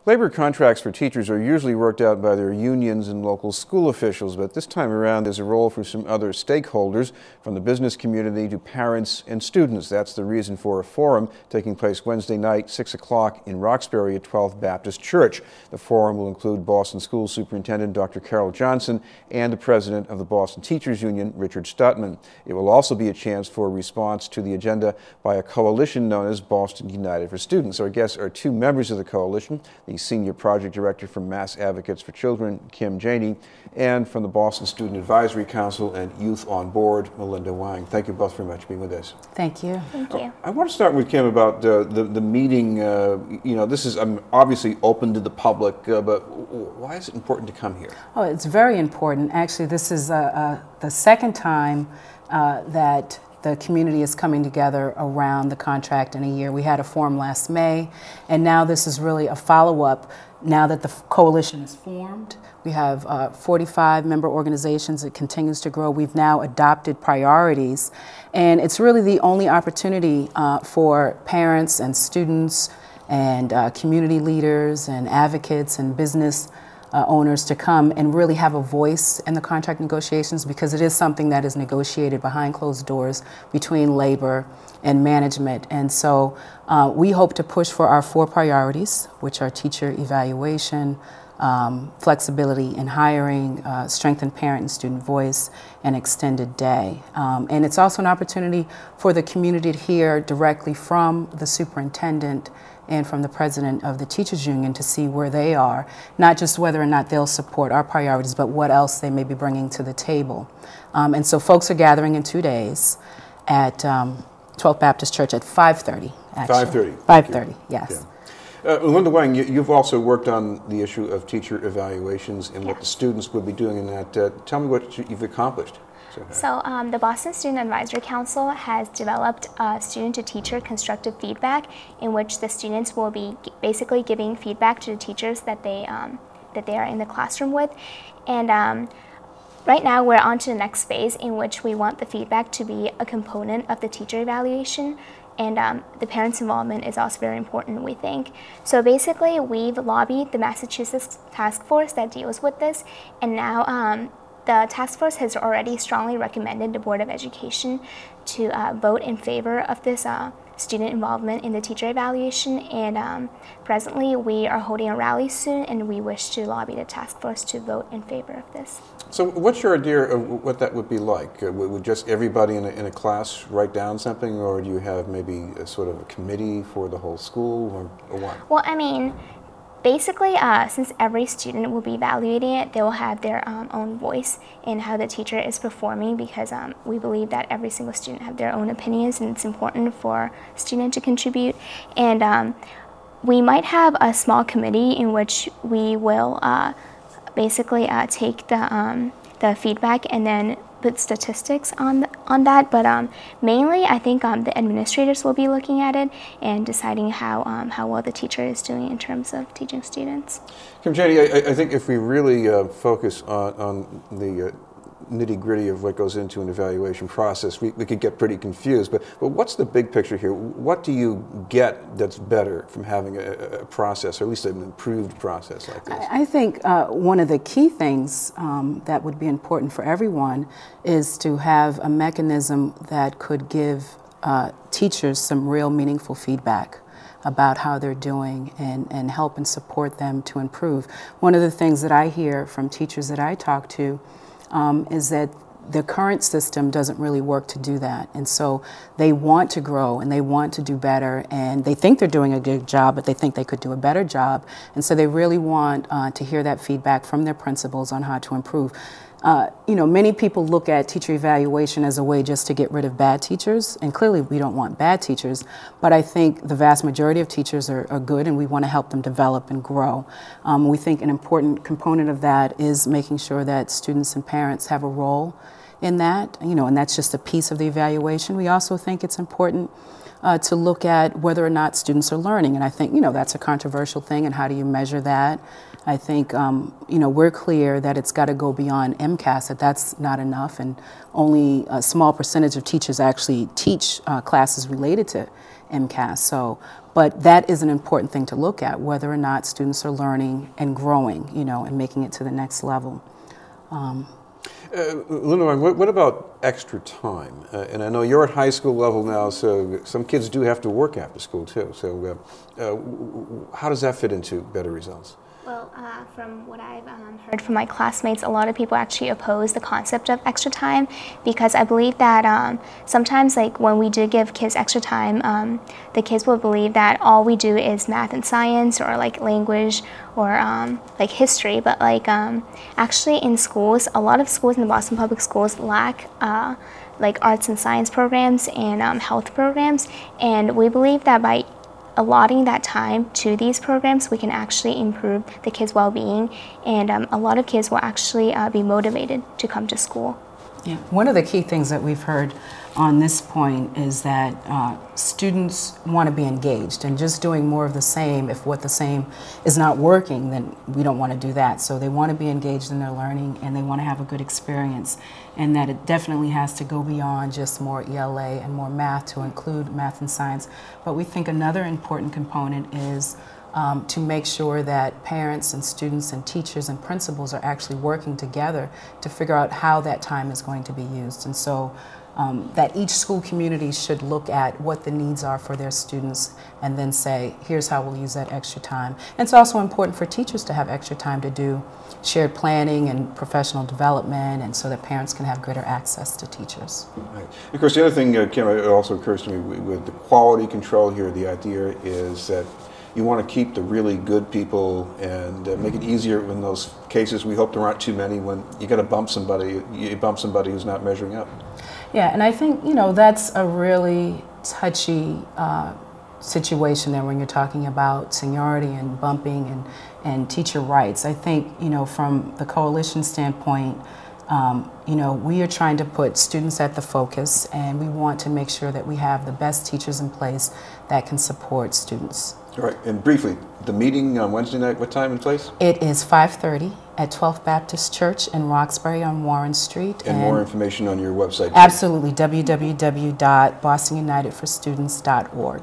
Labor contracts for teachers are usually worked out by their unions and local school officials, but this time around there's a role for some other stakeholders, from the business community to parents and students. That's the reason for a forum taking place Wednesday night, 6 o'clock in Roxbury at 12th Baptist Church. The forum will include Boston School Superintendent Dr. Carol Johnson and the president of the Boston Teachers Union, Richard Stutman. It will also be a chance for a response to the agenda by a coalition known as Boston United for Students. Our guests are two members of the coalition, the Senior Project Director from Mass Advocates for Children, Kim Janey, and from the Boston Student Advisory Council and Youth on Board, Melinda Wang. Thank you both very much for being with us. Thank you. Thank you. I want to start with Kim about the meeting. You know, this is obviously open to the public, but why is it important to come here? Oh, it's very important. Actually, this is the second time that the community is coming together around the contract in a year. We had a forum last May, and now this is really a follow-up. Now that the coalition is formed, we have 45 member organizations. It continues to grow. We've now adopted priorities, and it's really the only opportunity for parents and students and community leaders and advocates and business owners to come and really have a voice in the contract negotiations, because it is something that is negotiated behind closed doors between labor and management. And so we hope to push for our 4 priorities, which are teacher evaluation, flexibility in hiring, strengthened parent and student voice, and extended day. And it's also an opportunity for the community to hear directly from the superintendent and from the president of the teachers union to see where they are, not just whether or not they'll support our priorities, but what else they may be bringing to the table. And so folks are gathering in 2 days at 12th Baptist Church at 5:30. 5:30. 5:30, yes. Yeah. Melinda Wang, you've also worked on the issue of teacher evaluations and what the students would be doing in that. Tell me what you've accomplished. So the Boston Student Advisory Council has developed student-to-teacher constructive feedback, in which the students will be basically giving feedback to the teachers that they are in the classroom with. And right now we're on to the next phase, in which we want the feedback to be a component of the teacher evaluation. And the parents' involvement is also very important, we think. So basically, we've lobbied the Massachusetts task force that deals with this, and now the task force has already strongly recommended the Board of Education to vote in favor of this student involvement in the teacher evaluation. And presently, we are holding a rally soon, and we wish to lobby the task force to vote in favor of this. So what's your idea of what that would be like? Would just everybody in a class write down something, or do you have maybe a sort of a committee for the whole school, or what? Well, I mean, basically, since every student will be evaluating it, they will have their own voice in how the teacher is performing, because we believe that every single student have their own opinions, and it's important for a student to contribute. And we might have a small committee in which we will basically take the feedback and then put statistics on that, but mainly I think the administrators will be looking at it and deciding how well the teacher is doing in terms of teaching students. Kim Janey, I think if we really focus on the nitty-gritty of what goes into an evaluation process, we could get pretty confused. But what's the big picture here? What do you get that's better from having a process, or at least an improved process like this? I think one of the key things that would be important for everyone is to have a mechanism that could give teachers some real meaningful feedback about how they're doing, and help and support them to improve. One of the things that I hear from teachers that I talk to is that the current system doesn't really work to do that. And so they want to grow and they want to do better, and they think they're doing a good job, but they think they could do a better job. And so they really want to hear that feedback from their principals on how to improve. You know, many people look at teacher evaluation as a way just to get rid of bad teachers, and clearly we don't want bad teachers, but I think the vast majority of teachers are good, and we want to help them develop and grow. We think an important component of that is making sure that students and parents have a role in that, you know, and that's just a piece of the evaluation. We also think it's important to look at whether or not students are learning, and I think, you know, that's a controversial thing, and how do you measure that? I think, you know, we're clear that it's got to go beyond MCAS, that that's not enough, and only a small percentage of teachers actually teach classes related to MCAS. So, but that is an important thing to look at, whether or not students are learning and growing, you know, and making it to the next level. Melinda Wang, what about extra time? And I know you're at high school level now, so some kids do have to work after school too. So how does that fit into better results? Well, from what I've heard from my classmates, a lot of people actually oppose the concept of extra time, because I believe that sometimes, like, when we do give kids extra time, the kids will believe that all we do is math and science, or like language, or like history. But like actually in schools, a lot of schools in the Boston Public Schools lack like arts and science programs and health programs, and we believe that by allotting that time to these programs, we can actually improve the kids' well-being, and a lot of kids will actually be motivated to come to school. Yeah. One of the key things that we've heard on this point is that students want to be engaged, and just doing more of the same, if what the same is not working, then we don't want to do that. So they want to be engaged in their learning, and they want to have a good experience, and that it definitely has to go beyond just more ELA and more math to include math and science. But we think another important component is to make sure that parents and students and teachers and principals are actually working together to figure out how that time is going to be used. And so that each school community should look at what the needs are for their students and then say, here's how we'll use that extra time. And it's also important for teachers to have extra time to do shared planning and professional development, and so that parents can have greater access to teachers. Right. Of course, the other thing, Kim, it also occurs to me with the quality control here, the idea is that you want to keep the really good people and make it easier in those cases. We hope there aren't too many when you got to bump somebody, you bump somebody who's not measuring up. Yeah, and I think, you know, that's a really touchy situation there when you're talking about seniority and bumping and teacher rights. I think, you know, from the coalition standpoint, you know, we are trying to put students at the focus, and we want to make sure that we have the best teachers in place that can support students. All right, and briefly, the meeting on Wednesday night, what time and place? It is 5:30 at 12th Baptist Church in Roxbury on Warren Street. And more information on your website. Absolutely, www.bostonunitedforstudents.org.